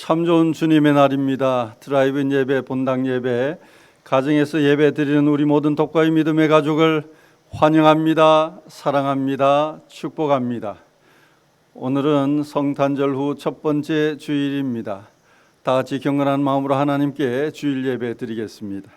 참 좋은 주님의 날입니다. 드라이브인 예배, 본당 예배, 가정에서 예배 드리는 우리 모든 독과의 믿음의 가족을 환영합니다. 사랑합니다. 축복합니다. 오늘은 성탄절 후 첫 번째 주일입니다. 다 같이 경건한 마음으로 하나님께 주일 예배 드리겠습니다.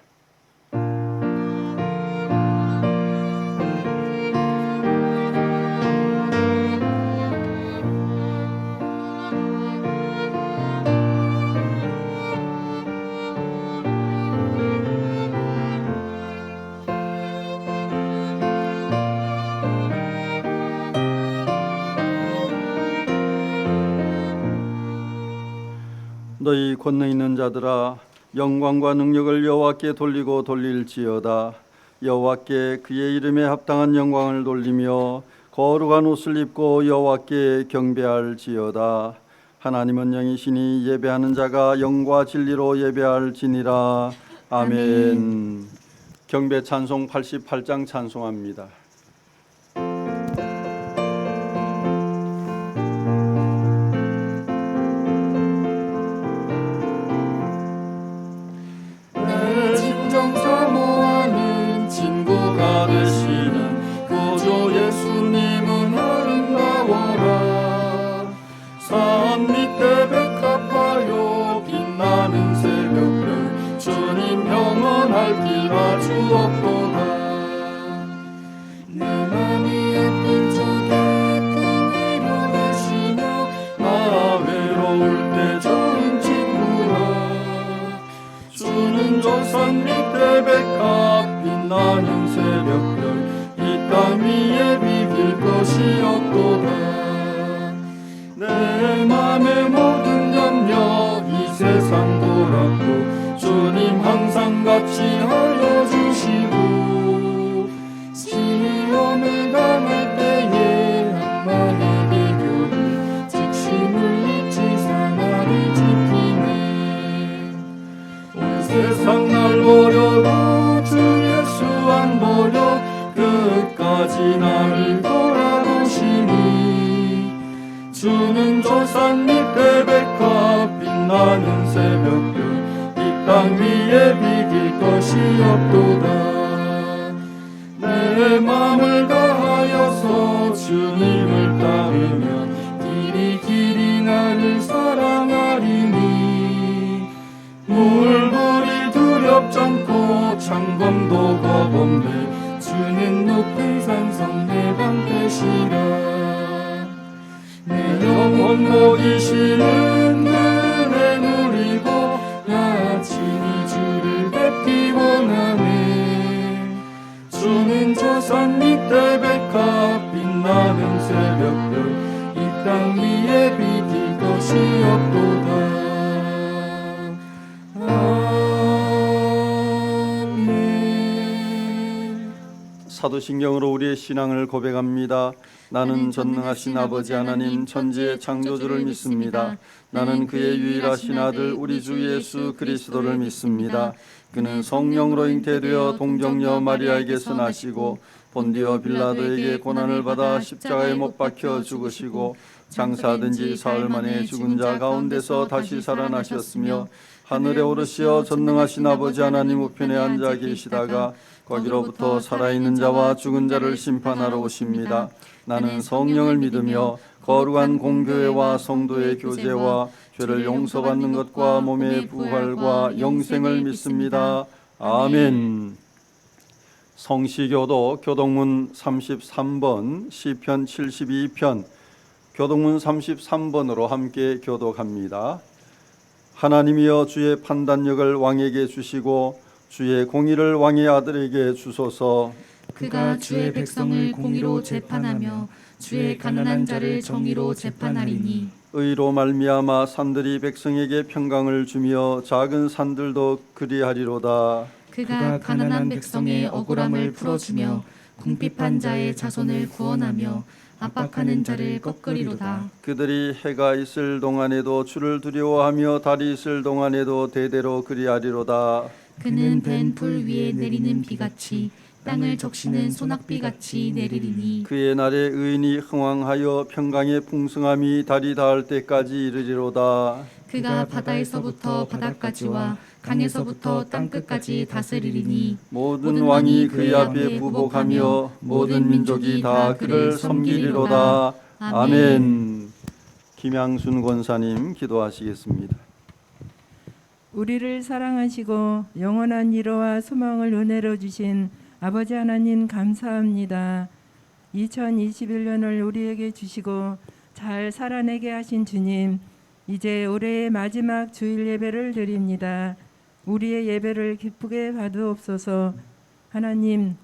너희 권능 있는 자들아, 영광과 능력을 여호와께 돌리고 돌릴지어다. 여호와께 그의 이름에 합당한 영광을 돌리며 거룩한 옷을 입고 여호와께 경배할지어다. 하나님은 영이시니 예배하는 자가 영과 진리로 예배할지니라. 아멘. 경배 찬송 88장 찬송합니다. 산 밑에 백합 빛나는 새벽별 이 땅 위에 비길 것이 없도다. 내 맘의 모든 염려 이 세상 돌았고 주님 항상 같이 하여 주시고 시험을 당할 때에 한마디 기도를 즉시 물리치사 나를 지키네. 온 세상 날 버려도 주 예수 안 버려 끝까지 나를 돌아보시니 주는 저 산 밑에 백합 빛나는 새벽별 이 땅 위에 비길 것이 없도다. 내 맘을 다하여서 주님을 따르면 길이 길이 나를 사랑하리니 물불이 두렵잖고 창검도 겁없네 주는 높은 산성 내 방패시라. 내 영혼 먹이시는 은혜 누리고 야친이 주를 뵙기 원하네. 주는 저 산 밑에 백합 빛나는 새벽별 이 땅 위에 비길 것이 없도다. 사도신경으로 우리의 신앙을 고백합니다. 나는 전능하신 아버지 하나님 천지의 창조주를 믿습니다. 나는 그의 유일하신 아들 우리 주 예수 그리스도를 믿습니다. 그는 성령으로 잉태되어 동정녀 마리아에게서 나시고 본디오 빌라도에게 고난을 받아 십자가에 못 박혀 죽으시고 장사된 지 사흘 만에 죽은 자 가운데서 다시 살아나셨으며 하늘에 오르시어 전능하신 아버지 하나님 우편에 앉아 계시다가 거기로부터 살아있는 자와 죽은 자를 심판하러 오십니다. 나는 성령을 믿으며 거룩한 공교회와 성도의 교제와 죄를 용서받는 것과 몸의 부활과 영생을 믿습니다. 아멘. 성시교도 교동문 33번 시편 72편 교동문 33번으로 함께 교독합니다. 하나님이여 주의 판단력을 왕에게 주시고 주의 공의를 왕의 아들에게 주소서. 그가 주의 백성을 공의로 재판하며 주의 가난한 자를 정의로 재판하리니 의로 말미암아 산들이 백성에게 평강을 주며 작은 산들도 그리하리로다. 그가 가난한 백성의 억울함을 풀어주며 궁핍한 자의 자손을 구원하며 압박하는 자를 꺾으리로다. 그들이 해가 있을 동안에도 주를 두려워하며 달이 있을 동안에도 대대로 그리하리로다. 그는 벤 풀 위에 내리는 비같이 땅을 적시는 소낙비같이 내리리니 그의 날에 의인이 흥왕하여 평강의 풍성함이 달이 닿을 때까지 이르리로다. 그가 바다에서부터 바다까지와 강에서부터 땅끝까지 다스리리니 모든 왕이 그의 앞에 부복하며 모든 민족이 다 그를 섬기리로다. 아멘. 김양순 권사님 기도하시겠습니다. 우리를 사랑하시고 영원한 위로와 소망을 은혜로 주신 아버지 하나님 감사합니다. 2021년을 우리에게 주시고 잘 살아내게 하신 주님, 이제 올해의 마지막 주일 예배를 드립니다. 우리의 예배를 기쁘게 받으옵소서. 하나님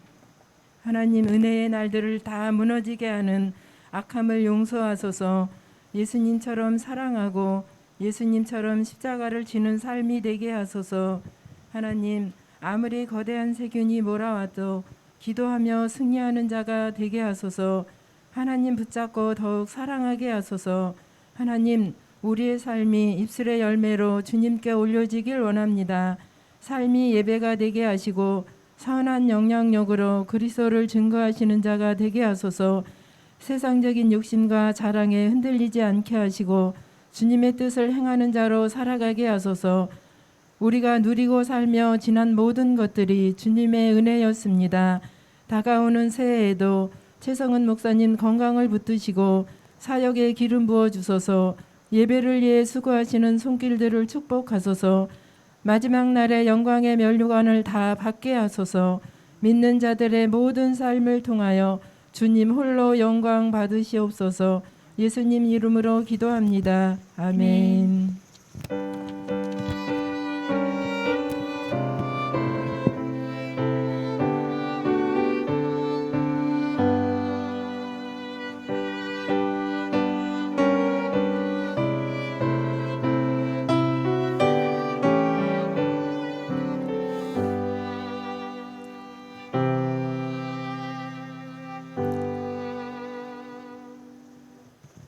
은혜의 날들을 다 무너지게 하는 악함을 용서하소서. 예수님처럼 사랑하고 예수님처럼 십자가를 지는 삶이 되게 하소서. 하나님, 아무리 거대한 세균이 몰아와도 기도하며 승리하는 자가 되게 하소서. 하나님 붙잡고 더욱 사랑하게 하소서. 하나님, 우리의 삶이 입술의 열매로 주님께 올려지길 원합니다. 삶이 예배가 되게 하시고 선한 영향력으로 그리스도를 증거하시는 자가 되게 하소서. 세상적인 욕심과 자랑에 흔들리지 않게 하시고 주님의 뜻을 행하는 자로 살아가게 하소서. 우리가 누리고 살며 지난 모든 것들이 주님의 은혜였습니다. 다가오는 새해에도 최성은 목사님 건강을 붙드시고 사역에 기름 부어 주소서. 예배를 위해 수고하시는 손길들을 축복하소서. 마지막 날에 영광의 면류관을 다 받게 하소서. 믿는 자들의 모든 삶을 통하여 주님 홀로 영광 받으시옵소서. 예수님 이름으로 기도합니다. 아멘.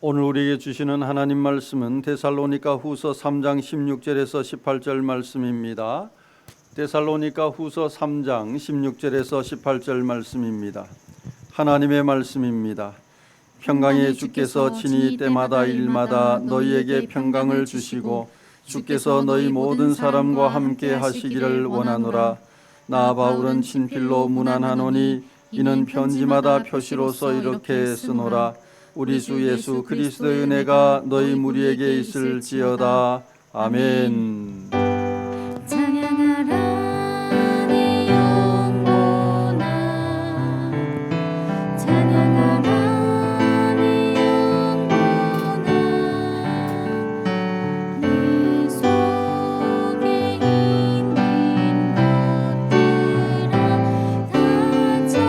오늘 우리에게 주시는 하나님 말씀은 데살로니가 후서 3장 16절에서 18절 말씀입니다. 데살로니가 후서 3장 16절에서 18절 말씀입니다. 하나님의 말씀입니다. 평강의 주께서 친히 때마다 일마다 너희에게 평강을 주시고 주께서 너희 모든 사람과 함께 하시기를 원하노라. 나 바울은 친필로 문안하노니 이는 편지마다 표시로서 이렇게 쓰노라. 우리 주 예수 그리스도의 은혜가 너희 무리에게 있을지어다. 아멘. 찬양하라 내 영혼아 찬양하라 내 영혼아 내 속에 있는 것들아 다 찬양하라.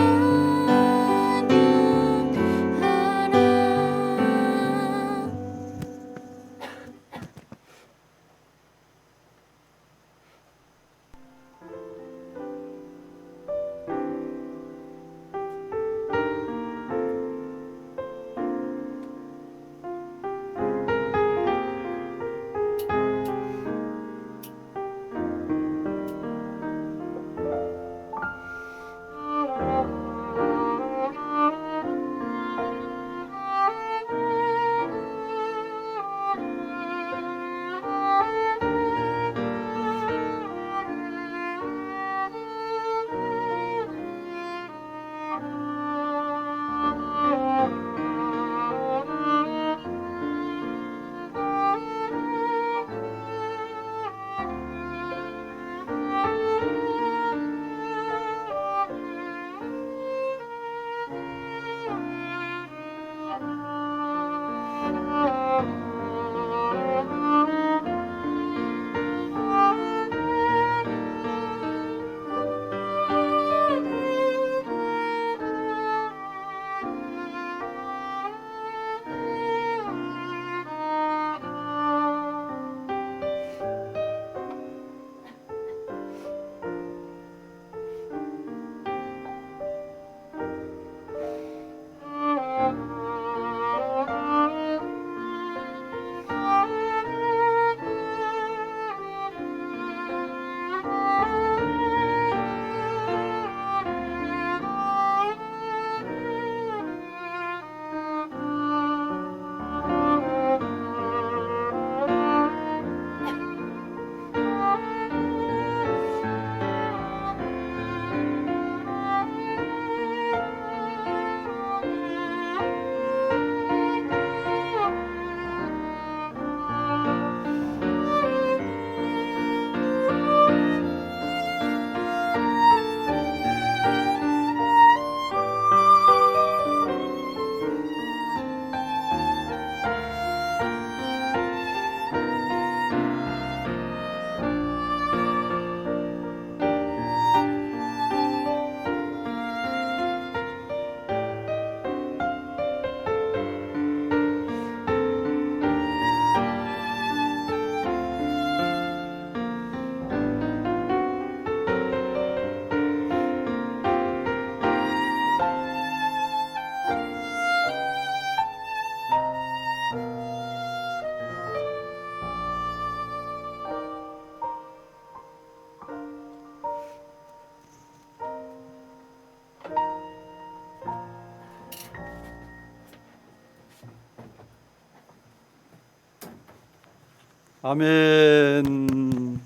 아멘.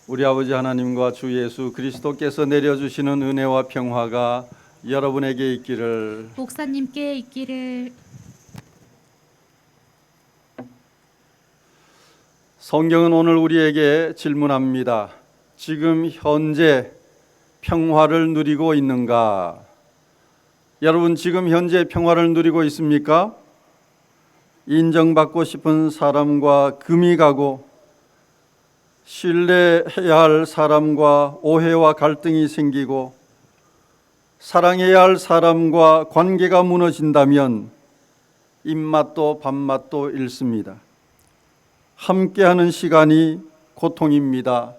우리 아버지 하나님과 주 예수 그리스도께서 내려주시는 은혜와 평화가 여러분에게 있기를. 목사님께 있기를. 성경은 오늘 우리에게 질문합니다. 지금 현재 평화를 누리고 있는가? 여러분, 지금 현재 평화를 누리고 있습니까? 인정받고 싶은 사람과 금이 가고, 신뢰해야 할 사람과 오해와 갈등이 생기고, 사랑해야 할 사람과 관계가 무너진다면 입맛도 밥맛도 잃습니다. 함께하는 시간이 고통입니다.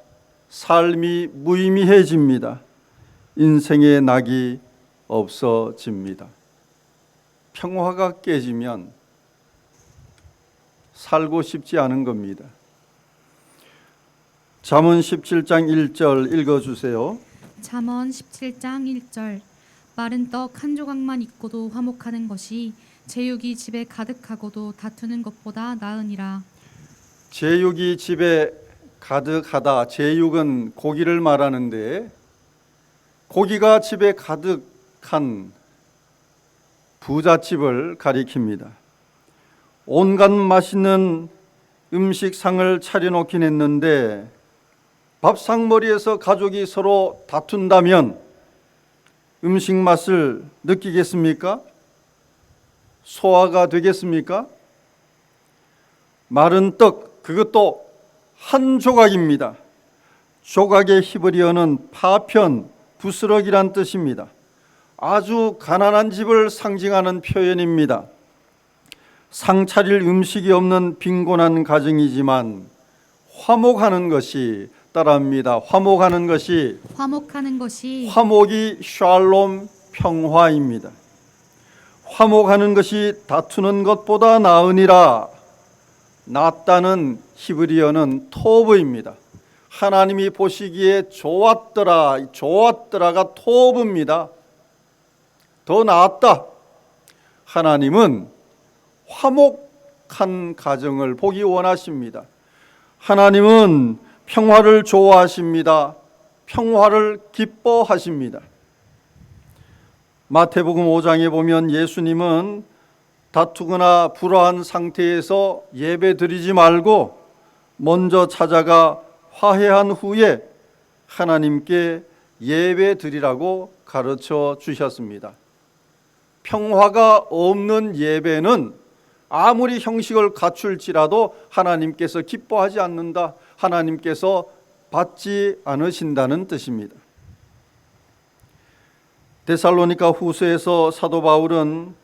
삶이 무의미해집니다. 인생의 낙이 없어집니다. 평화가 깨지면 살고 싶지 않은 겁니다. 잠언 17장 1절 읽어주세요. 잠언 17장 1절. 마른 떡 한 조각만 있고도 화목하는 것이 제육이 집에 가득하고도 다투는 것보다 나으니라. 제육이 집에 가득하다. 제육은 고기를 말하는데, 고기가 집에 가득한 부잣집을 가리킵니다. 온갖 맛있는 음식상을 차려놓긴 했는데 밥상머리에서 가족이 서로 다툰다면 음식 맛을 느끼겠습니까? 소화가 되겠습니까? 마른 떡, 그것도 한 조각입니다. 조각의 히브리어는 파편, 부스러기란 뜻입니다. 아주 가난한 집을 상징하는 표현입니다. 상 차릴 음식이 없는 빈곤한 가정이지만 화목하는 것이, 따라합니다. 화목하는 것이, 화목이 샬롬, 평화입니다. 화목하는 것이 다투는 것보다 나으니라. 낫다는 히브리어는 토브입니다. 하나님이 보시기에 좋았더라가 토브입니다. 더 나았다. 하나님은 화목한 가정을 보기 원하십니다. 하나님은 평화를 좋아하십니다. 평화를 기뻐하십니다. 마태복음 5장에 보면 예수님은 다투거나 불화한 상태에서 예배 드리지 말고 먼저 찾아가 화해한 후에 하나님께 예배 드리라고 가르쳐 주셨습니다. 평화가 없는 예배는 아무리 형식을 갖출지라도 하나님께서 기뻐하지 않는다. 하나님께서 받지 않으신다는 뜻입니다. 데살로니가 후서에서 사도 바울은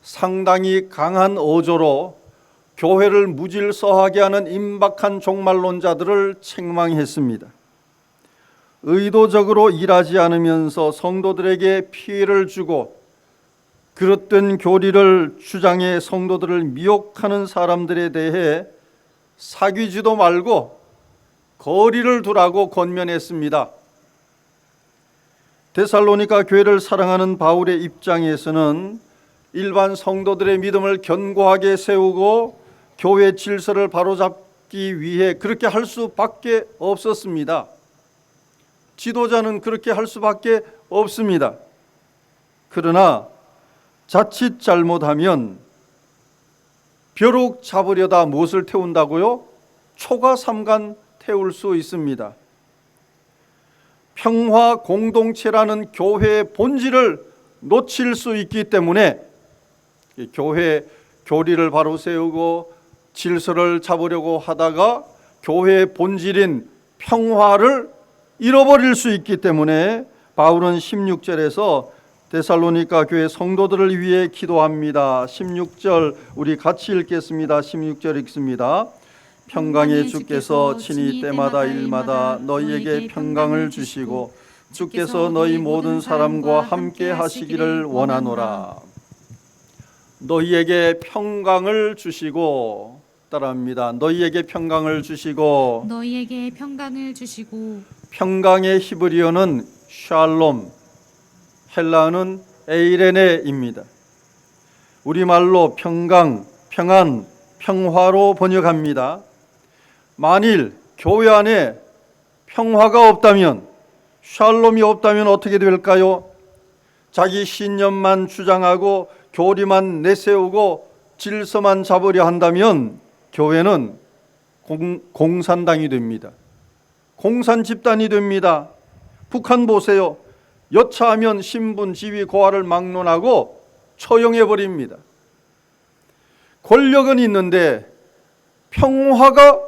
상당히 강한 어조로 교회를 무질서하게 하는 임박한 종말론자들을 책망했습니다. 의도적으로 일하지 않으면서 성도들에게 피해를 주고 그릇된 교리를 주장해 성도들을 미혹하는 사람들에 대해 사귀지도 말고 거리를 두라고 권면했습니다. 데살로니가 교회를 사랑하는 바울의 입장에서는 일반 성도들의 믿음을 견고하게 세우고 교회 질서를 바로잡기 위해 그렇게 할 수밖에 없었습니다. 지도자는 그렇게 할 수밖에 없습니다. 그러나 자칫 잘못하면 벼룩 잡으려다 무엇을 태운다고요? 초가 삼간 태울 수 있습니다. 평화 공동체라는 교회의 본질을 놓칠 수 있기 때문에 교회 교리를 바로 세우고 질서를 잡으려고 하다가 교회의 본질인 평화를 잃어버릴 수 있기 때문에 바울은 16절에서 데살로니가 교회 성도들을 위해 기도합니다. 16절 우리 같이 읽겠습니다. 16절 읽습니다. 평강의 주께서 친히 때마다 일마다 너희에게 평강을 주시고 주께서 너희 모든 사람과 함께 하시기를 원하노라. 너희에게 평강을 주시고, 따라합니다. 너희에게 평강을 주시고 평강의 히브리어는 샬롬, 헬라어는 에이레네입니다. 우리말로 평강, 평안, 평화로 번역합니다. 만일 교회 안에 평화가 없다면, 샬롬이 없다면 어떻게 될까요? 자기 신념만 주장하고 교리만 내세우고 질서만 잡으려 한다면 교회는 공산당이 됩니다. 공산 집단이 됩니다. 북한 보세요. 여차하면 신분, 지위, 고하를 막론하고 처형해버립니다. 권력은 있는데 평화가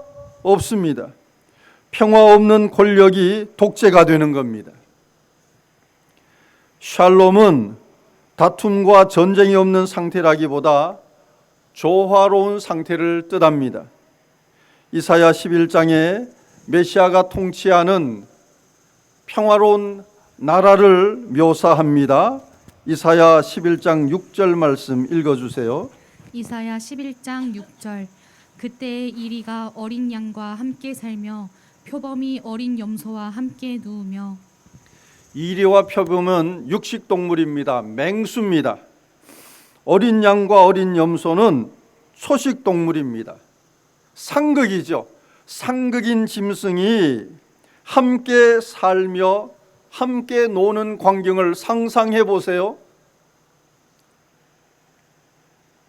없습니다. 평화 없는 권력이 독재가 되는 겁니다. 샬롬은 다툼과 전쟁이 없는 상태라기보다 조화로운 상태를 뜻합니다. 이사야 11장에 메시아가 통치하는 평화로운 나라를 묘사합니다. 이사야 11장 6절 말씀 읽어주세요. 이사야 11장 6절. 그때의 이리가 어린 양과 함께 살며 표범이 어린 염소와 함께 누우며. 이리와 표범은 육식동물입니다. 맹수입니다. 어린 양과 어린 염소는 초식동물입니다. 상극이죠. 상극인 짐승이 함께 살며 함께 노는 광경을 상상해 보세요.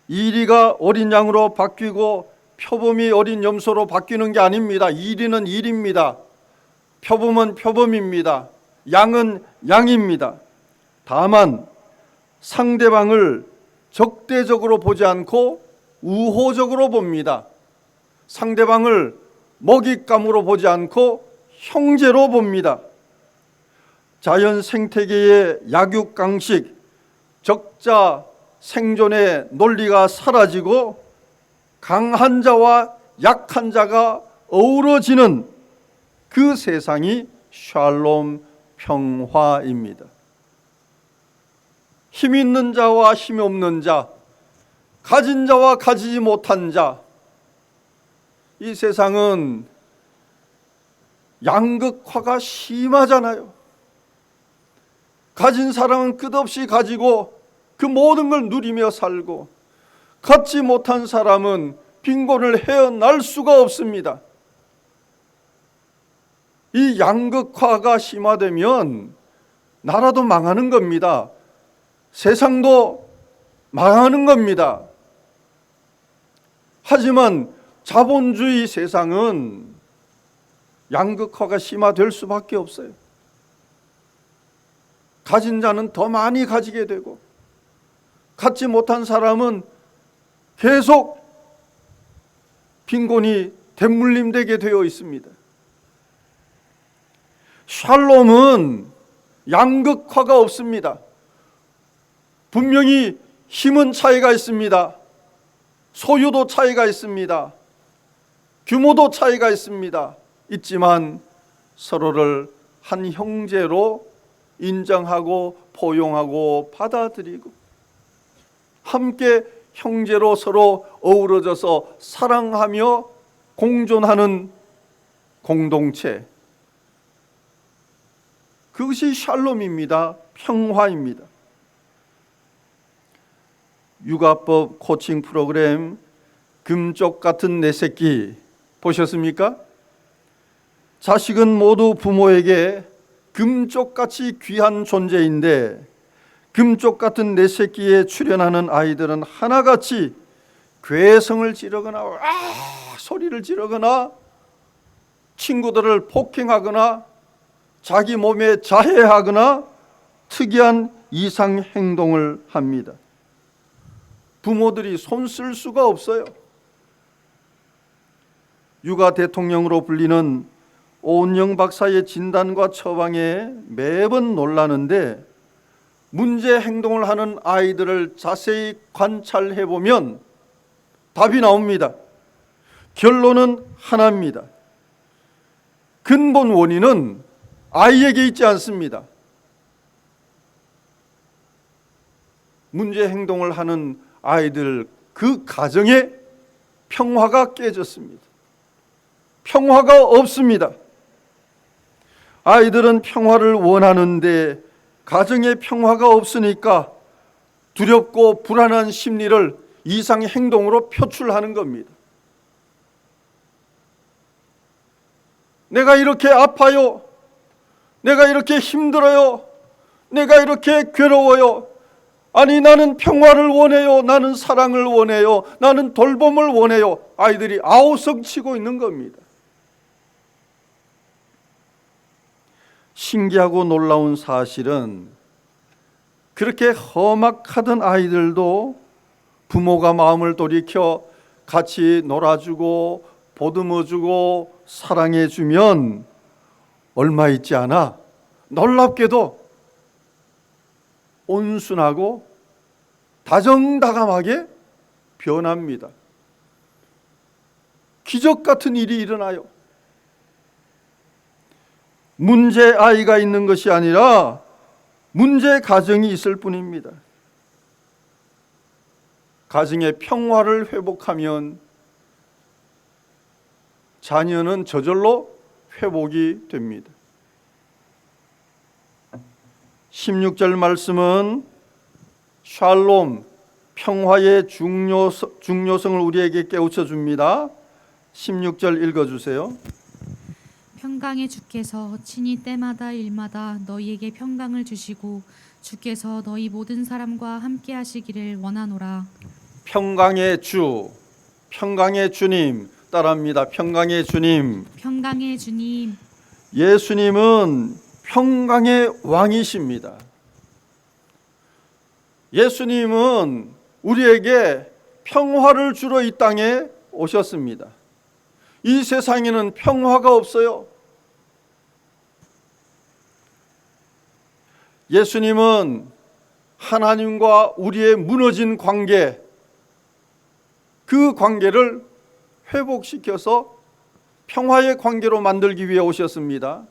이리가 어린 양으로 바뀌고 표범이 어린 염소로 바뀌는 게 아닙니다. 이리는 일입니다. 표범은 표범입니다. 양은 양입니다. 다만 상대방을 적대적으로 보지 않고 우호적으로 봅니다. 상대방을 먹잇감으로 보지 않고 형제로 봅니다. 자연 생태계의 약육강식, 적자 생존의 논리가 사라지고 강한 자와 약한 자가 어우러지는 그 세상이 샬롬 평화입니다. 힘 있는 자와 힘 없는 자, 가진 자와 가지지 못한 자, 이 세상은 양극화가 심하잖아요. 가진 사람은 끝없이 가지고 그 모든 걸 누리며 살고, 갖지 못한 사람은 빈곤을 헤어날 수가 없습니다. 이 양극화가 심화되면 나라도 망하는 겁니다. 세상도 망하는 겁니다. 하지만 자본주의 세상은 양극화가 심화될 수밖에 없어요. 가진 자는 더 많이 가지게 되고, 갖지 못한 사람은 계속 빈곤이 대물림되게 되어 있습니다. 샬롬은 양극화가 없습니다. 분명히 힘은 차이가 있습니다. 소유도 차이가 있습니다. 규모도 차이가 있지만 서로를 한 형제로 인정하고 포용하고 받아들이고 함께 형제로 서로 어우러져서 사랑하며 공존하는 공동체, 그것이 샬롬입니다. 평화입니다. 육아법 코칭 프로그램 금쪽 같은 내 새끼 보셨습니까? 자식은 모두 부모에게 금쪽같이 귀한 존재인데, 금쪽 같은 내 새끼에 출연하는 아이들은 하나같이 괴성을 지르거나 소리를 지르거나 친구들을 폭행하거나 자기 몸에 자해하거나 특이한 이상 행동을 합니다. 부모들이 손 쓸 수가 없어요. 육아 대통령으로 불리는 오은영 박사의 진단과 처방에 매번 놀라는데, 문제 행동을 하는 아이들을 자세히 관찰해 보면 답이 나옵니다. 결론은 하나입니다. 근본 원인은 아이에게 있지 않습니다. 문제 행동을 하는 아이들 그 가정에 평화가 깨졌습니다. 평화가 없습니다. 아이들은 평화를 원하는데 가정에 평화가 없으니까 두렵고 불안한 심리를 이상 행동으로 표출하는 겁니다. 내가 이렇게 아파요. 내가 이렇게 힘들어요. 내가 이렇게 괴로워요. 아니, 나는 평화를 원해요. 나는 사랑을 원해요. 나는 돌봄을 원해요. 아이들이 아우성치고 있는 겁니다. 신기하고 놀라운 사실은 그렇게 험악하던 아이들도 부모가 마음을 돌이켜 같이 놀아주고 보듬어주고 사랑해주면 얼마 있지 않아 놀랍게도 온순하고 다정다감하게 변합니다. 기적 같은 일이 일어나요. 문제 아이가 있는 것이 아니라 문제 가정이 있을 뿐입니다. 가정의 평화를 회복하면 자녀는 저절로 회복이 됩니다. 16절 말씀은 샬롬, 평화의 중요성을 우리에게 깨우쳐 줍니다. 16절 읽어주세요. 평강의 주께서 친히 때마다 일마다 너희에게 평강을 주시고 주께서 너희 모든 사람과 함께 하시기를 원하노라. 평강의 주, 평강의 주님, 따라합니다. 평강의 주님. 평강의 주님, 예수님은 평강의 왕이십니다. 예수님은 우리에게 평화를 주러 이 땅에 오셨습니다. 이 세상에는 평화가 없어요. 예수님은 하나님과 우리의 무너진 관계, 그 관계를 회복시켜서 평화의 관계로 만들기 위해 오셨습니다.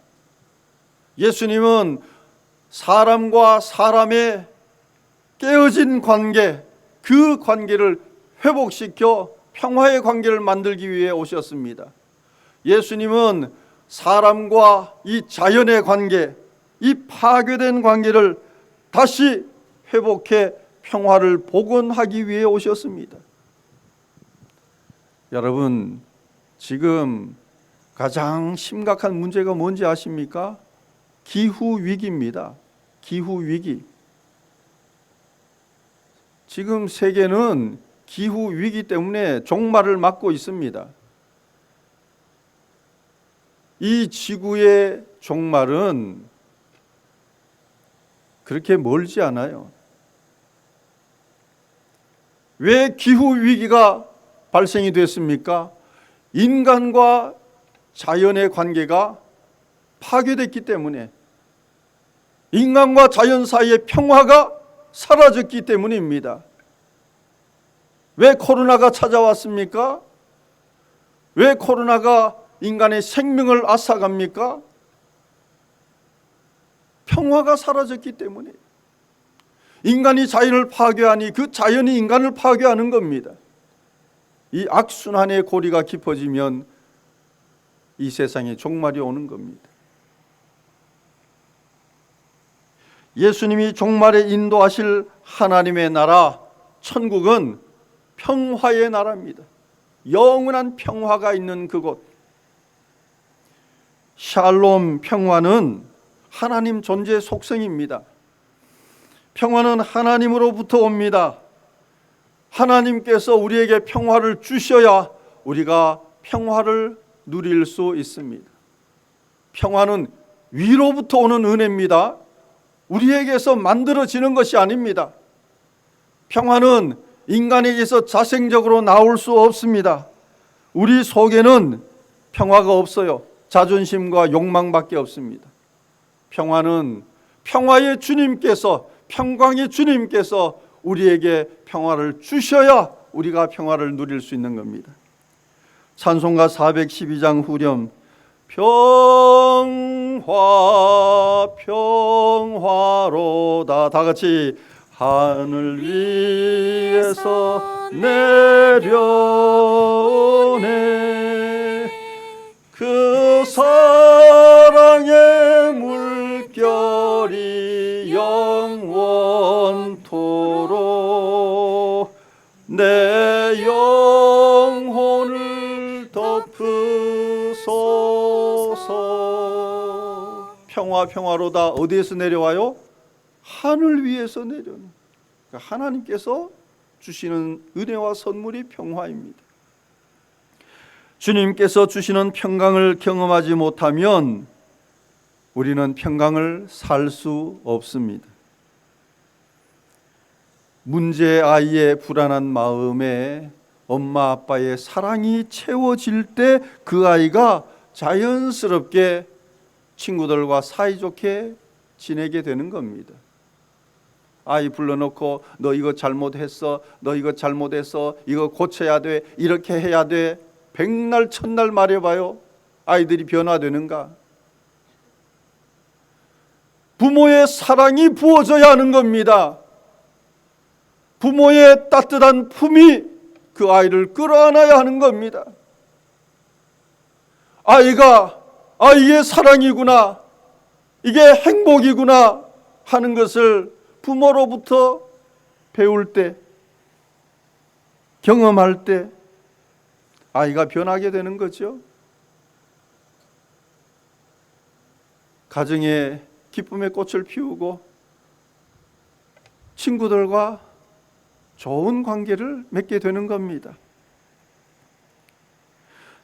예수님은 사람과 사람의 깨어진 관계, 그 관계를 회복시켜 평화의 관계를 만들기 위해 오셨습니다. 예수님은 사람과 이 자연의 관계, 이 파괴된 관계를 다시 회복해 평화를 복원하기 위해 오셨습니다. 여러분, 지금 가장 심각한 문제가 뭔지 아십니까? 기후 위기입니다. 기후 위기. 지금 세계는 기후 위기 때문에 종말을 맞고 있습니다. 이 지구의 종말은 그렇게 멀지 않아요. 왜 기후 위기가 발생이 됐습니까? 인간과 자연의 관계가 파괴됐기 때문에, 인간과 자연 사이의 평화가 사라졌기 때문입니다. 왜 코로나가 찾아왔습니까? 왜 코로나가 인간의 생명을 앗아갑니까? 평화가 사라졌기 때문에. 인간이 자연을 파괴하니 그 자연이 인간을 파괴하는 겁니다. 이 악순환의 고리가 깊어지면 이 세상에 종말이 오는 겁니다. 예수님이 종말에 인도하실 하나님의 나라, 천국은 평화의 나라입니다. 영원한 평화가 있는 그곳. 샬롬, 평화는 하나님 존재의 속성입니다. 평화는 하나님으로부터 옵니다. 하나님께서 우리에게 평화를 주셔야 우리가 평화를 누릴 수 있습니다. 평화는 위로부터 오는 은혜입니다. 우리에게서 만들어지는 것이 아닙니다. 평화는 인간에게서 자생적으로 나올 수 없습니다. 우리 속에는 평화가 없어요. 자존심과 욕망밖에 없습니다. 평화는 평화의 주님께서, 평강의 주님께서 우리에게 평화를 주셔야 우리가 평화를 누릴 수 있는 겁니다. 찬송가 412장 후렴, 평화 평화로다, 다 같이 하늘 위에서 내려오네 그 사랑의 평화로다. 어디에서 내려와요? 하늘 위에서 내려오는. 그러니까 하나님께서 주시는 은혜와 선물이 평화입니다. 주님께서 주시는 평강을 경험하지 못하면 우리는 평강을 살 수 없습니다. 문제 아이의 불안한 마음에 엄마 아빠의 사랑이 채워질 때 그 아이가 자연스럽게 친구들과 사이좋게 지내게 되는 겁니다. 아이 불러놓고 너 이거 잘못했어, 너 이거 잘못했어, 이거 고쳐야 돼, 이렇게 해야 돼, 백날 천날 말해봐요. 아이들이 변화되는가? 부모의 사랑이 부어져야 하는 겁니다. 부모의 따뜻한 품이 그 아이를 끌어안아야 하는 겁니다. 아이가 아이의 사랑이구나, 이게 행복이구나 하는 것을 부모로부터 배울 때, 경험할 때 아이가 변하게 되는 거죠. 가정에 기쁨의 꽃을 피우고 친구들과 좋은 관계를 맺게 되는 겁니다.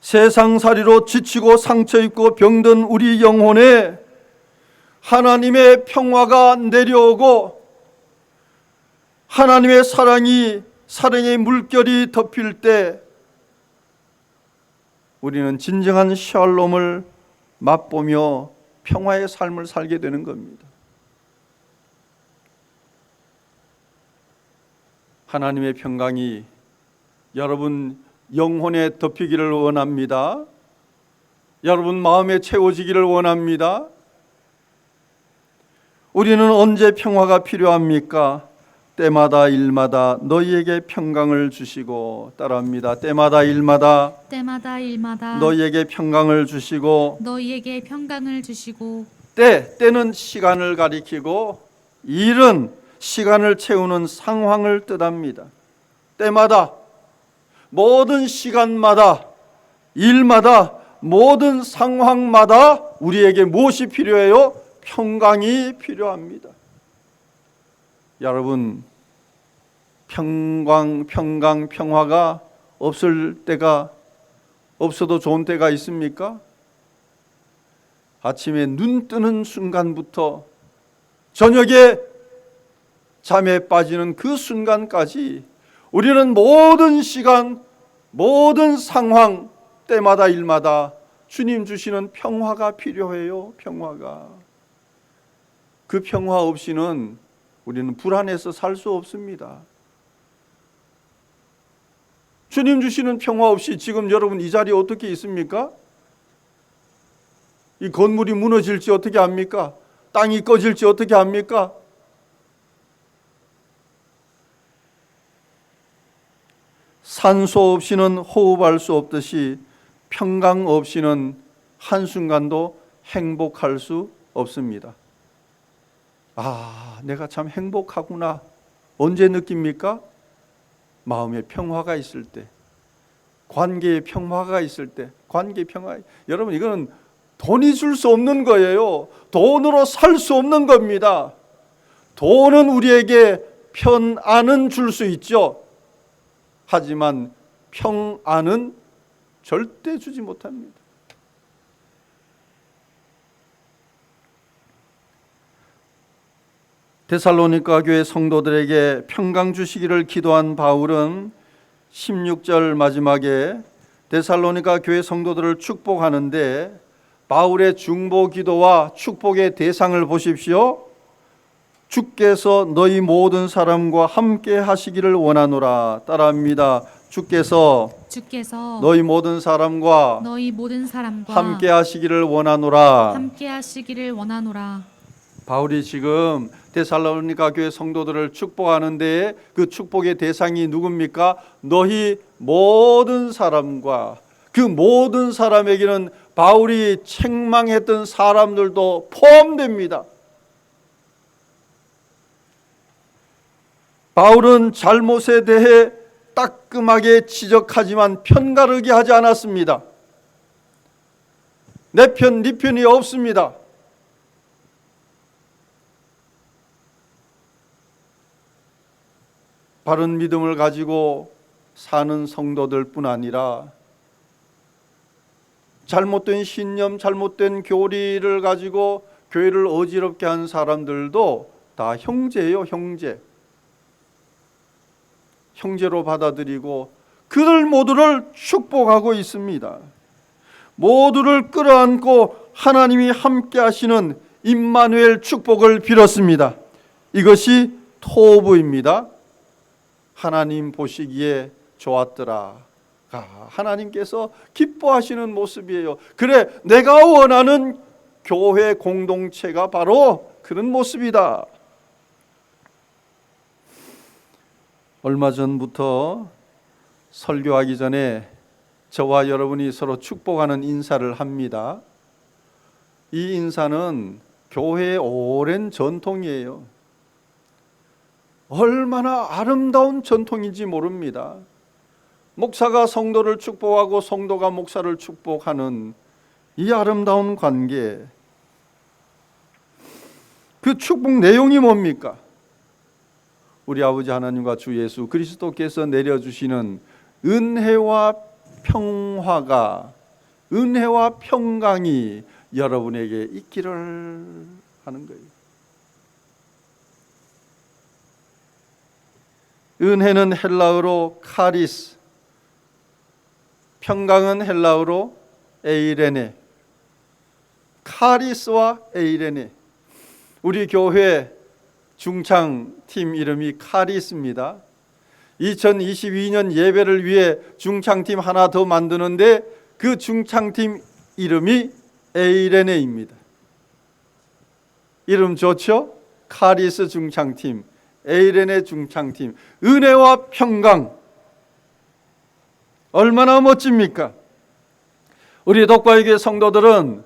세상살이로 지치고 상처입고 병든 우리 영혼에 하나님의 평화가 내려오고 하나님의 사랑의 물결이 덮일 때 우리는 진정한 샬롬을 맛보며 평화의 삶을 살게 되는 겁니다. 하나님의 평강이 여러분 영혼에 덮이기를 원합니다. 여러분 마음에 채워지기를 원합니다. 우리는 언제 평화가 필요합니까? 때마다 일마다 너희에게 평강을 주시고, 따라합니다. 때마다 일마다 너희에게 평강을 주시고, 때는 시간을 가리키고 일은 시간을 채우는 상황을 뜻합니다. 때마다, 모든 시간마다, 일마다, 모든 상황마다 우리에게 무엇이 필요해요? 평강이 필요합니다. 여러분, 평화가 없을 때가, 없어도 좋은 때가 있습니까? 아침에 눈 뜨는 순간부터 저녁에 잠에 빠지는 그 순간까지 우리는 모든 시간, 모든 상황, 때마다 일마다 주님 주시는 평화가 필요해요. 평화가. 그 평화 없이는 우리는 불안해서 살 수 없습니다. 주님 주시는 평화 없이 지금 여러분 이 자리에 어떻게 있습니까? 이 건물이 무너질지 어떻게 합니까? 땅이 꺼질지 어떻게 합니까? 산소 없이는 호흡할 수 없듯이 평강 없이는 한순간도 행복할 수 없습니다. 아, 내가 참 행복하구나. 언제 느낍니까? 마음의 평화가 있을 때, 관계의 평화가 있을 때. 관계 평화. 여러분, 이거는 돈이 줄 수 없는 거예요. 돈으로 살 수 없는 겁니다. 돈은 우리에게 편안은 줄 수 있죠. 하지만 평안은 절대 주지 못합니다. 데살로니가 교회 성도들에게 평강 주시기를 기도한 바울은 16절 마지막에 데살로니가 교회 성도들을 축복하는데 바울의 중보 기도와 축복의 대상을 보십시오. 주께서 너희 모든 사람과 함께 하시기를 원하노라. 따라합니다. 주께서 너희 모든 사람과 함께 하시기를 원하노라. 바울이 지금 데살로니가 교회 성도들을 축복하는데 그 축복의 대상이 누굽니까? 너희 모든 사람과, 그 모든 사람에게는 바울이 책망했던 사람들도 포함됩니다. 바울은 잘못에 대해 따끔하게 지적하지만 편가르게 하지 않았습니다. 내 편, 네 편이 없습니다. 바른 믿음을 가지고 사는 성도들뿐 아니라 잘못된 신념, 잘못된 교리를 가지고 교회를 어지럽게 한 사람들도 다 형제예요, 형제. 형제로 받아들이고 그들 모두를 축복하고 있습니다. 모두를 끌어안고 하나님이 함께 하시는 임마누엘 축복을 빌었습니다. 이것이 토부입니다. 하나님 보시기에 좋았더라. 하나님께서 기뻐하시는 모습이에요. 그래, 내가 원하는 교회 공동체가 바로 그런 모습이다. 얼마 전부터 설교하기 전에 저와 여러분이 서로 축복하는 인사를 합니다. 이 인사는 교회의 오랜 전통이에요. 얼마나 아름다운 전통인지 모릅니다. 목사가 성도를 축복하고 성도가 목사를 축복하는 이 아름다운 관계, 그 축복 내용이 뭡니까? 우리 아버지 하나님과 주 예수 그리스도께서 내려주시는 은혜와 평화가, 은혜와 평강이 여러분에게 있기를 하는 거예요. 은혜는 헬라어로 카리스, 평강은 헬라어로 에이레네. 카리스와 에이레네. 우리 교회 중창팀 이름이 카리스입니다. 2022년 예배를 위해 중창팀 하나 더 만드는데 그 중창팀 이름이 에이레네입니다. 이름 좋죠? 카리스 중창팀, 에이레네 중창팀. 은혜와 평강, 얼마나 멋집니까? 우리 독과의교회 성도들은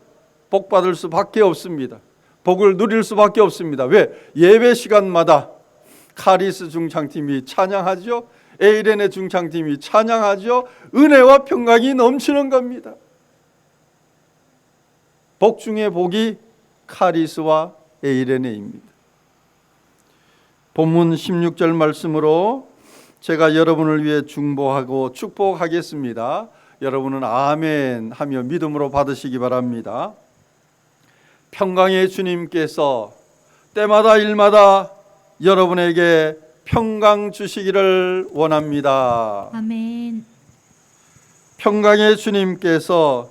복 받을 수밖에 없습니다. 복을 누릴 수밖에 없습니다. 왜? 예배 시간마다 카리스 중창팀이 찬양하죠. 에이레네 중창팀이 찬양하죠. 은혜와 평강이 넘치는 겁니다. 복 중에 복이 카리스와 에이레네입니다. 본문 16절 말씀으로 제가 여러분을 위해 중보하고 축복하겠습니다. 여러분은 아멘 하며 믿음으로 받으시기 바랍니다. 평강의 주님께서 때마다 일마다 여러분에게 평강 주시기를 원합니다. 아멘. 평강의 주님께서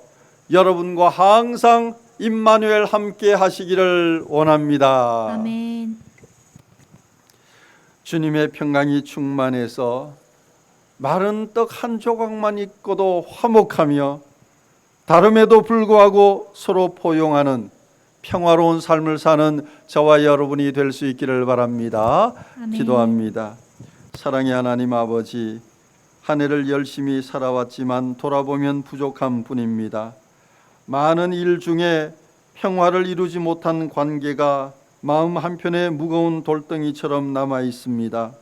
여러분과 항상 임마누엘 함께 하시기를 원합니다. 아멘. 주님의 평강이 충만해서 마른 떡 한 조각만 있고도 화목하며 다름에도 불구하고 서로 포용하는 평화로운 삶을 사는 저와 여러분이 될 수 있기를 바랍니다. 아멘. 기도합니다. 사랑의 하나님 아버지, 한 해를 열심히 살아왔지만 돌아보면 부족한 뿐입니다. 많은 일 중에 평화를 이루지 못한 관계가 마음 한편에 무거운 돌덩이처럼 남아 있습니다.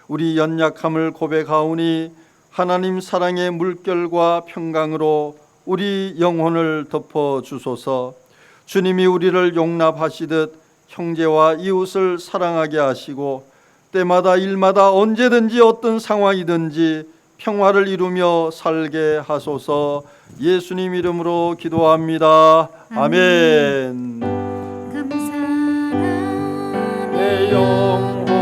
우리 연약함을 고백하오니 하나님 사랑의 물결과 평강으로 우리 영혼을 덮어 주소서. 주님이 우리를 용납하시듯 형제와 이웃을 사랑하게 하시고 때마다 일마다 언제든지 어떤 상황이든지 평화를 이루며 살게 하소서. 예수님 이름으로 기도합니다. 아멘. 감사라 내 영혼아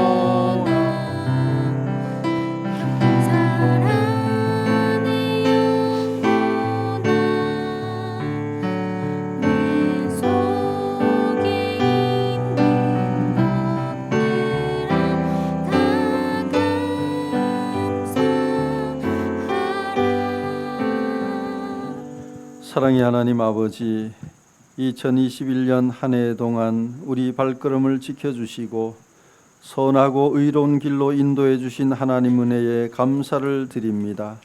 사랑의 하나님 아버지, 2021년 한 해 동안 우리 발걸음을 지켜주시고 선하고 의로운 길로 인도해 주신 하나님 은혜에 감사를 드립니다.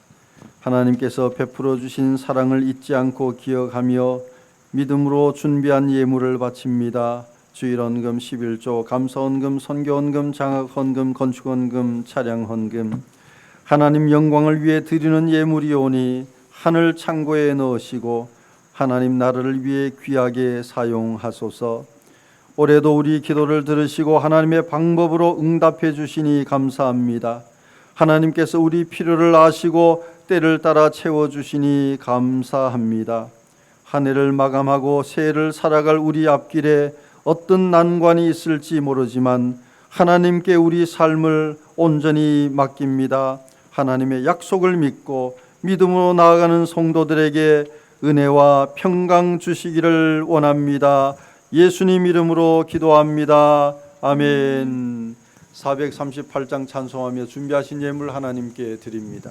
하나님께서 베풀어 주신 사랑을 잊지 않고 기억하며 믿음으로 준비한 예물을 바칩니다. 주일헌금 11조, 감사헌금, 선교헌금, 장학헌금, 건축헌금, 차량헌금, 하나님 영광을 위해 드리는 예물이오니 하늘 창고에 넣으시고 하나님 나라를 위해 귀하게 사용하소서. 올해도 우리 기도를 들으시고 하나님의 방법으로 응답해 주시니 감사합니다. 하나님께서 우리 필요를 아시고 때를 따라 채워주시니 감사합니다. 한 해를 마감하고 새해를 살아갈 우리 앞길에 어떤 난관이 있을지 모르지만 하나님께 우리 삶을 온전히 맡깁니다. 하나님의 약속을 믿고 믿음으로 나아가는 성도들에게 은혜와 평강 주시기를 원합니다. 예수님 이름으로 기도합니다. 아멘. 438장 찬송하며 준비하신 예물 하나님께 드립니다.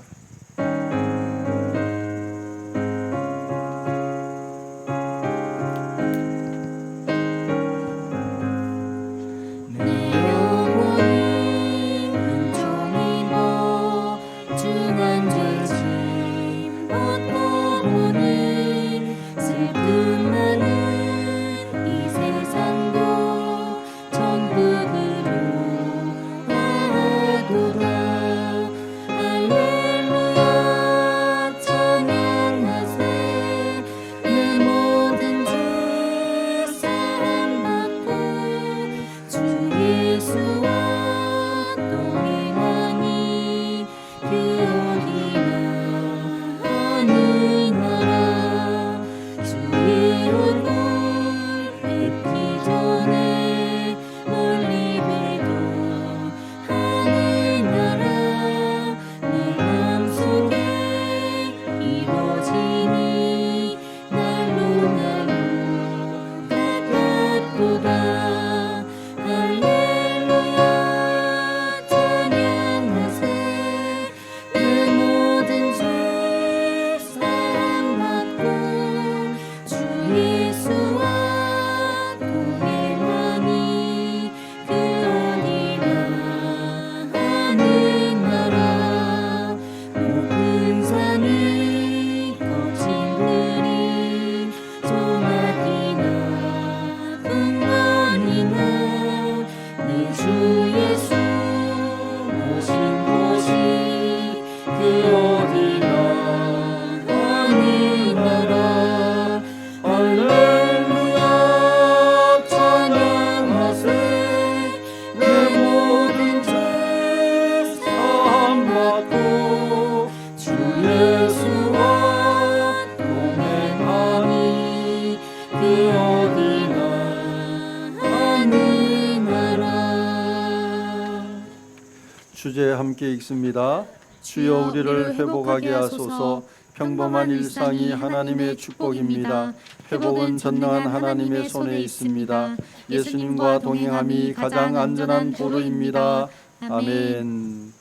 주제 함께 읽습니다. 주여 우리를 회복하게 하소서. 평범한 일상이 하나님의 축복입니다. 회복은 전능한 하나님의 손에 있습니다. 예수님과 동행함이 가장 안전한 보루입니다. 아멘.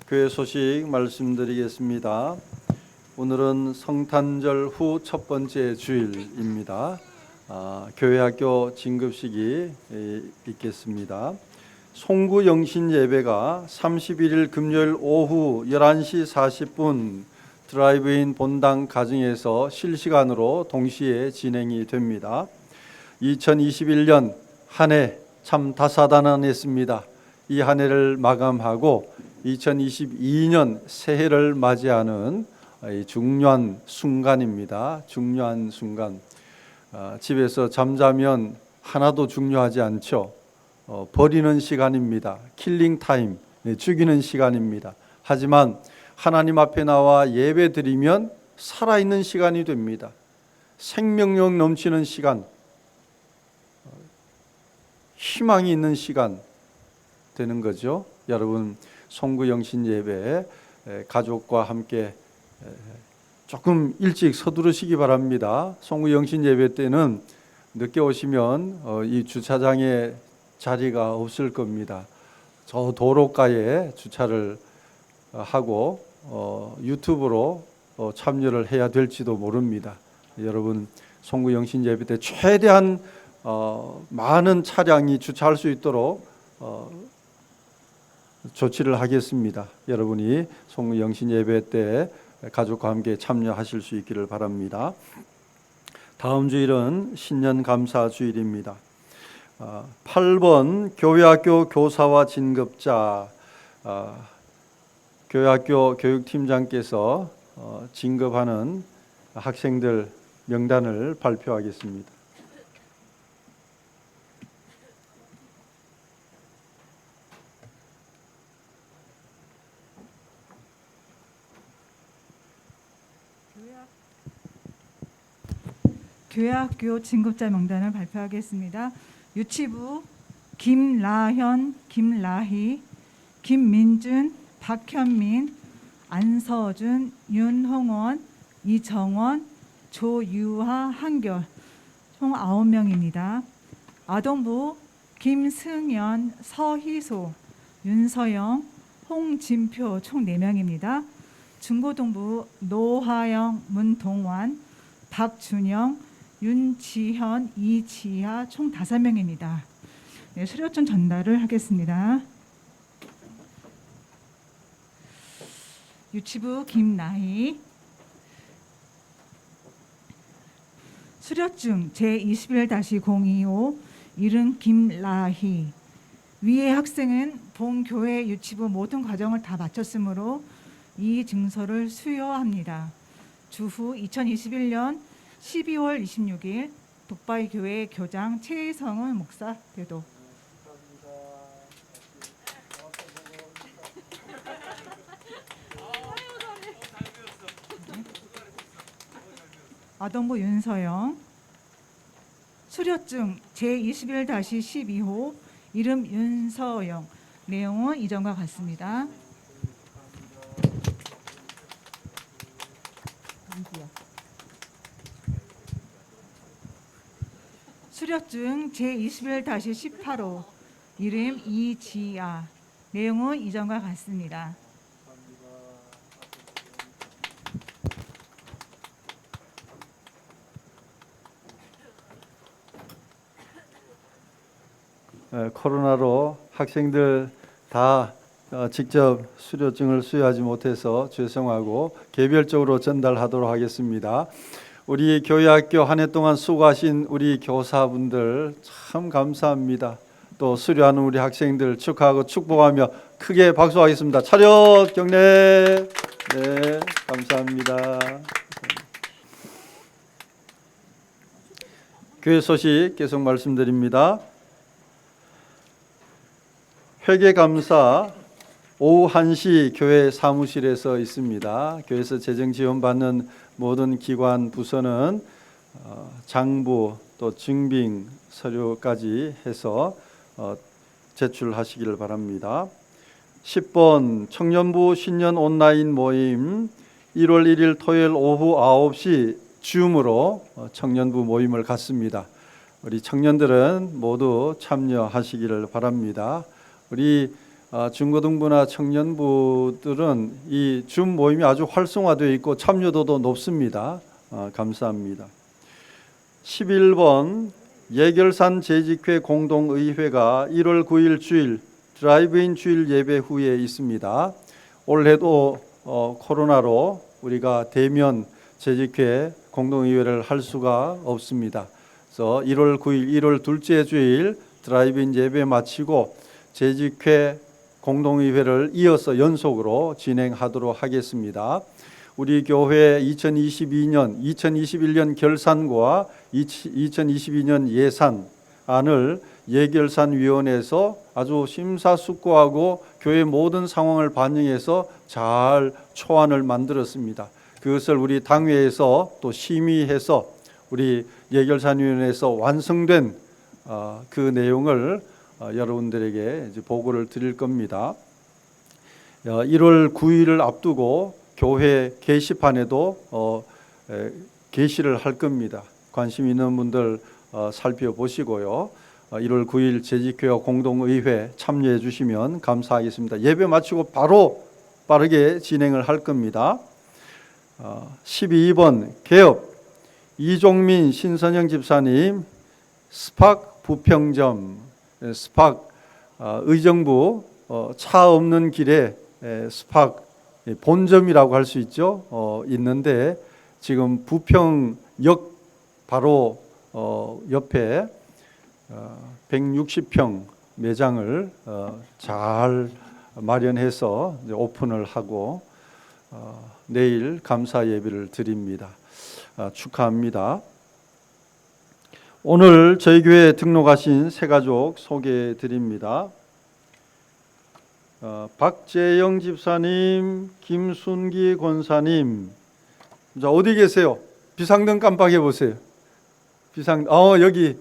교회 소식 말씀드리겠습니다. 오늘은 성탄절 후 첫 번째 주일입니다. 교회학교 진급식이 있겠습니다. 송구 영신 예배가 31일 금요일 오후 11시 40분 드라이브인 본당 가정에서 실시간으로 동시에 진행이 됩니다. 2021년 한 해 참 다사다난했습니다. 이 한 해를 마감하고 2022년 새해를 맞이하는 중요한 순간입니다. 중요한 순간. 집에서 잠자면 하나도 중요하지 않죠. 버리는 시간입니다. 킬링 타임, 죽이는 시간입니다. 하지만 하나님 앞에 나와 예배 드리면 살아있는 시간이 됩니다. 생명력 넘치는 시간, 희망이 있는 시간 되는 거죠. 여러분, 송구영신 예배 가족과 함께 조금 일찍 서두르시기 바랍니다. 송구영신 예배 때는 늦게 오시면 이 주차장에 자리가 없을 겁니다. 저 도로가에 주차를 하고 유튜브로 참여를 해야 될지도 모릅니다. 여러분, 송구영신 예배 때 최대한 많은 차량이 주차할 수 있도록 조치를 하겠습니다. 여러분이 송구영신 예배 때 가족과 함께 참여하실 수 있기를 바랍니다. 다음 주일은 신년 감사 주일입니다. 8번 교회학교 교사와 진급자, 교회학교 교육팀장께서 진급하는 학생들 명단을 발표하겠습니다. 교회학교 진급자 명단을 발표하겠습니다. 유치부 김라현, 김라희, 김민준, 박현민, 안서준, 윤홍원, 이정원, 조유하, 한결 총 9명입니다. 아동부 김승연, 서희소, 윤서영, 홍진표 총 4명입니다. 중고등부 노하영, 문동환, 박준영, 윤지현, 이지하 총 5명입니다. 네, 수료증 전달을 하겠습니다. 유치부 김나희, 수료증 제21-025 이름 김라희. 위의 학생은 본교회 유치부 모든 과정을 다 마쳤으므로 이 증서를 수여합니다. 주후 2021년 12월 26일 독바이 교회 교장 최성은 목사 대도. 아동부 윤서영, 수료증 제21-12호 이름 윤서영. 내용은 이전과 같습니다. 수료증 제21-18호 이름 이지아. 내용은 이전과 같습니다. 코로나로 학생들 다 직접 수료증을 수여하지 못해서 죄송하고 개별적으로 전달하도록 하겠습니다. 우리 교회학교 한 해 동안 수고하신 우리 교사분들 참 감사합니다. 또 수료하는 우리 학생들 축하하고 축복하며 크게 박수하겠습니다. 차렷 경례. 네, 감사합니다. 교회 소식 계속 말씀드립니다. 회계감사 오후 1시 교회 사무실에서 있습니다. 교회에서 재정 지원받는 모든 기관 부서는 장부 또 증빙 서류까지 해서 제출하시기를 바랍니다. 10번 청년부 신년 온라인 모임 1월 1일 토요일 오후 9시 줌으로 청년부 모임을 갖습니다. 우리 청년들은 모두 참여하시기를 바랍니다. 우리 중고등부나 청년부들은 이 줌 모임이 아주 활성화되어 있고 참여도도 높습니다. 감사합니다. 11번 예결산 재직회 공동의회가 1월 9일 주일 드라이브인 주일 예배 후에 있습니다. 올해도 코로나로 우리가 대면 재직회 공동의회를 할 수가 없습니다. 그래서 1월 9일 1월 둘째 주일 드라이브인 예배 마치고 재직회 공동의회를 이어서 연속으로 진행하도록 하겠습니다. 우리 교회 2021년 결산과 2022년 예산안을 예결산위원회에서 아주 심사숙고하고 교회 모든 상황을 반영해서 잘 초안을 만들었습니다. 그것을 우리 당회에서 또 심의해서 우리 예결산위원회에서 완성된 그 내용을 여러분들에게 이제 보고를 드릴 겁니다. 1월 9일을 앞두고 교회 게시판에도 게시를 할 겁니다. 관심 있는 분들 살펴보시고요. 1월 9일 재직회와 공동의회 참여해 주시면 감사하겠습니다. 예배 마치고 바로 빠르게 진행을 할 겁니다. 12번 개업 이종민 신선영 집사님 스팍 부평점 스팍 의정부 차 없는 길에 스팍 본점이라고 할 수 있죠. 있는데 지금 부평역 바로 옆에 160평 매장을 잘 마련해서 오픈을 하고 내일 감사 예배를 드립니다. 축하합니다. 오늘 저희 교회에 등록하신 새 가족 소개해 드립니다. 박재영 집사님, 김순기 권사님. 자, 어디 계세요? 비상등 깜빡해 보세요. 여기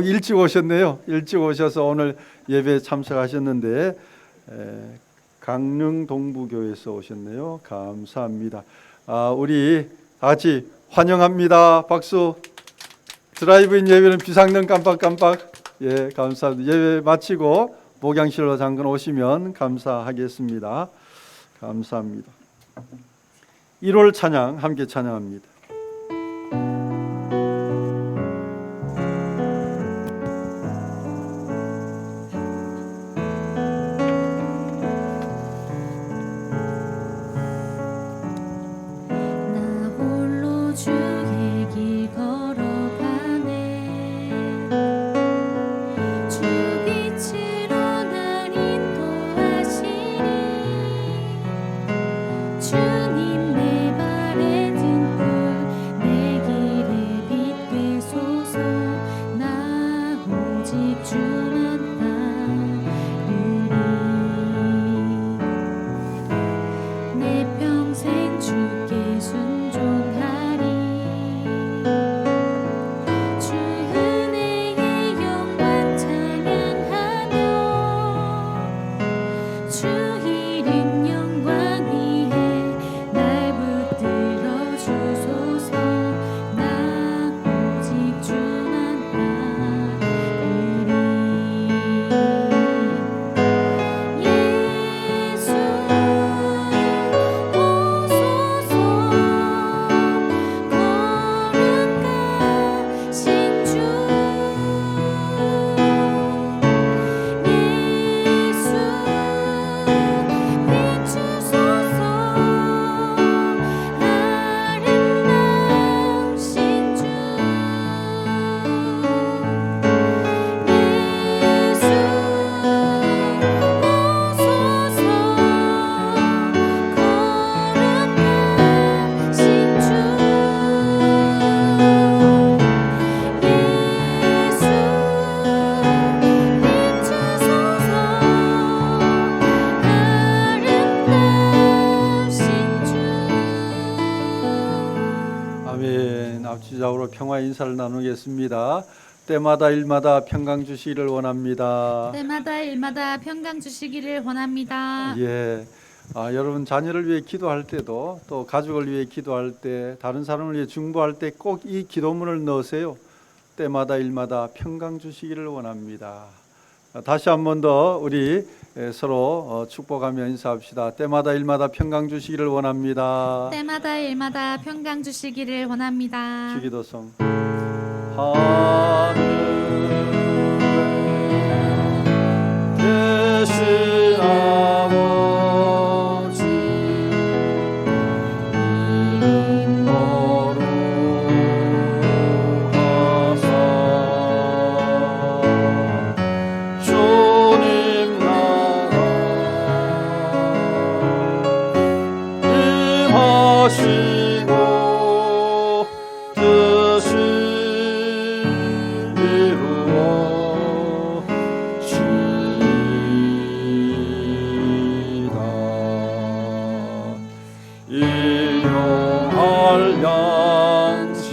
일찍 오셨네요. 일찍 오셔서 오늘 예배에 참석하셨는데 강릉 동부교회에서 오셨네요. 감사합니다. 우리 다 같이 환영합니다. 박수. 드라이브인 예배는 비상등 깜빡깜빡. 예, 감사합니다. 예배 마치고 목양실로 잠깐 오시면 감사하겠습니다. 감사합니다. 1월 찬양 함께 찬양합니다. 나 홀로 주의 길 걸어가네 주 빛으로 날 인도하시니 주님 내 발에 등불 내 길에 빛 되소서 나 오직 주만 따르리 내 평생 주께 순종하리 주 은혜의 영광 찬양하며 주 이름 영광 위해 날 붙들어 주소서 나 오직 주만 따르리 예수 오소서 거룩하신 주 예수 비추소서 아름다우신 주 예수 오소서 거룩하신 주 아멘. 앞지작으로 평화 인사를 나누겠습니다. 때마다 일마다 평강 주시기를 원합니다. 때마다 일마다 평강 주시기를 원합니다. 예. 여러분 자녀를 위해 기도할 때도 또 가족을 위해 기도할 때 다른 사람을 위해 중보할 때 꼭 이 기도문을 넣으세요. 때마다 일마다 평강 주시기를 원합니다. 다시 한 번 더 우리 서로 축복하며 인사합시다. 때마다 일마다 평강 주시기를 원합니다. 때마다 일마다 평강 주시기를 원합니다. 주기도성 하늘에 계신 아버지 이름 거룩하사 주님 나라 임하시고 뜻이 이루어지다. 일용할 양식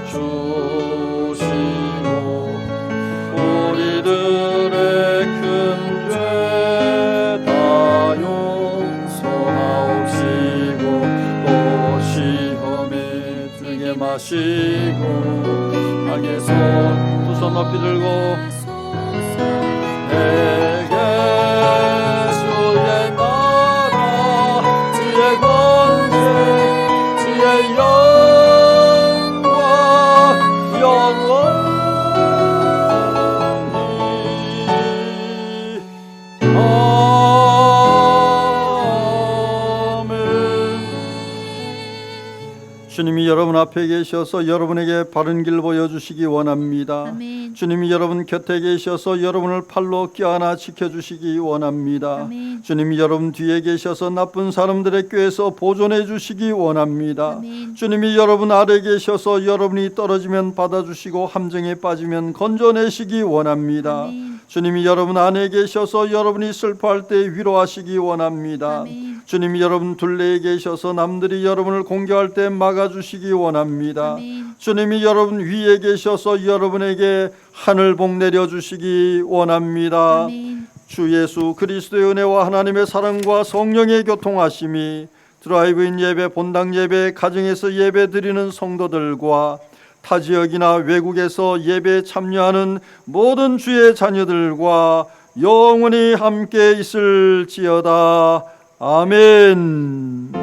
주시고 우리들의 큰 죄 다 용서하옵시고 또 시험에 들게 마시고 악의 손 두 손 높이 들고 내게 주의 나라 주의 권세 주의 영광 영원히 아멘. 주님이 여러분 앞에 계셔서 여러분에게 바른 길 보여주시기 원합니다. 아멘. 주님이 여러분 곁에 계셔서 여러분을 팔로 껴안아 지켜주시기 원합니다. 아멘. 주님이 여러분 뒤에 계셔서 나쁜 사람들의 꾀에서 보존해 주시기 원합니다. 아멘. 주님이 여러분 아래 계셔서 여러분이 떨어지면 받아주시고 함정에 빠지면 건져내시기 원합니다. 아멘. 주님이 여러분 안에 계셔서 여러분이 슬퍼할 때 위로하시기 원합니다. 아멘. 주님이 여러분 둘레에 계셔서 남들이 여러분을 공격할 때 막아주시기 원합니다. 아멘. 주님이 여러분 위에 계셔서 여러분에게 하늘복 내려주시기 원합니다. 아멘. 주 예수 그리스도의 은혜와 하나님의 사랑과 성령의 교통하심이 드라이브인 예배, 본당 예배, 가정에서 예배 드리는 성도들과 타 지역이나 외국에서 예배에 참여하는 모든 주의 자녀들과 영원히 함께 있을지어다. 아멘.